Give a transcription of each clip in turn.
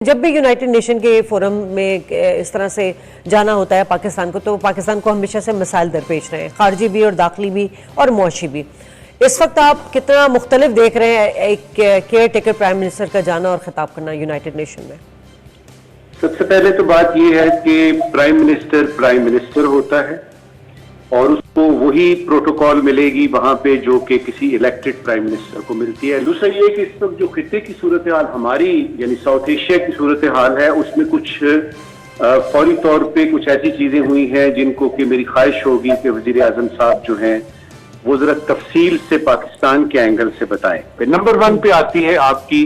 جب بھی United nation کے فورم میں اس طرح سے جانا ہوتا ہے پاکستان کو، تو پاکستان کو ہمیشہ سے مسائل درپیش رہے ہیں، خارجی بھی اور داخلی بھی اور معاشی بھی۔ اس وقت آپ کتنا مختلف دیکھ رہے ہیں ایک کیئر ٹیکر پرائم منسٹر کا جانا اور خطاب کرنا یونائٹڈ نیشن میں؟ سب سے پہلے تو بات یہ ہے کہ پرائم منسٹر ہوتا ہے اور اس کو وہی پروٹوکول ملے گی وہاں پہ جو کہ کسی الیکٹڈ پرائم منسٹر کو ملتی ہے۔ دوسرا یہ کہ اس وقت جو خطے کی صورتحال ہماری یعنی ساؤتھ ایشیا کی صورتحال ہے، اس میں کچھ فوری طور پہ کچھ ایسی چیزیں ہوئی ہیں جن کو کہ میری خواہش ہوگی کہ وزیر اعظم صاحب جو ہیں وہ ذرا تفصیل سے پاکستان کے اینگل سے بتائیں۔ پھر نمبر 1 پہ آتی ہے آپ کی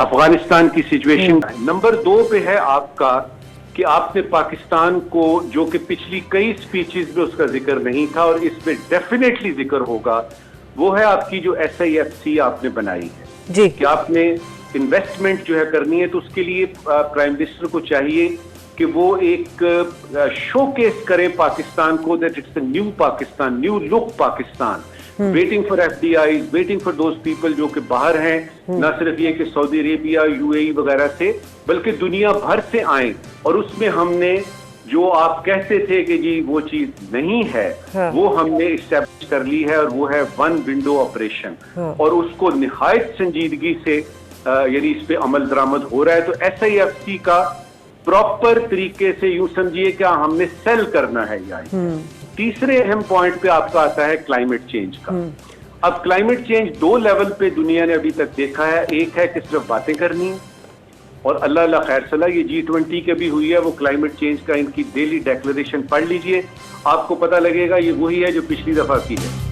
افغانستان کی سچویشن، نمبر 2 پہ ہے آپ کا کہ آپ نے پاکستان کو، جو کہ پچھلی کئی سپیچز میں اس کا ذکر نہیں تھا اور اس میں ڈیفینیٹلی ذکر ہوگا، وہ ہے آپ کی جو SIFC آپ نے بنائی ہے جی کہ آپ نے انویسٹمنٹ جو ہے کرنی ہے، تو اس کے لیے پرائم منسٹر کو چاہیے کہ وہ ایک شو کیس کرے پاکستان کو، that it's a new Pakistan, new look Pakistan, waiting for FDIs، waiting for those people جو کہ باہر ہیں، نہ صرف یہ کہ سعودی عربیہ، UAE وغیرہ سے، بلکہ دنیا بھر سے آئیں، اور اس میں ہم نے جو آپ کہتے تھے کہ جی وہ چیز نہیں ہے، وہ ہم نے اسٹیبلش کر لی ہے، اور وہ ہے 1 ونڈو آپریشن، اور اس کو نہایت سنجیدگی سے یعنی اس پہ عمل درآمد ہو رہا ہے۔ تو SIFC کا پراپر طریقے سے یوں سمجھیے کہ ہم نے سیل کرنا ہے یہاں۔ تیسرے اہم پوائنٹ پہ آپ کا آتا ہے کلائمیٹ چینج کا۔ اب کلائمیٹ چینج 2 لیول پہ دنیا نے ابھی تک دیکھا ہے، ایک ہے کہ صرف باتیں کرنی، اور اللہ خیر صلاح یہ G20 کے بھی ہوئی ہے، وہ کلائمیٹ چینج کا ان کی ڈیلی ڈیکلریشن پڑھ لیجئے، آپ کو پتہ لگے گا یہ وہی ہے جو پچھلی دفعہ کی ہے۔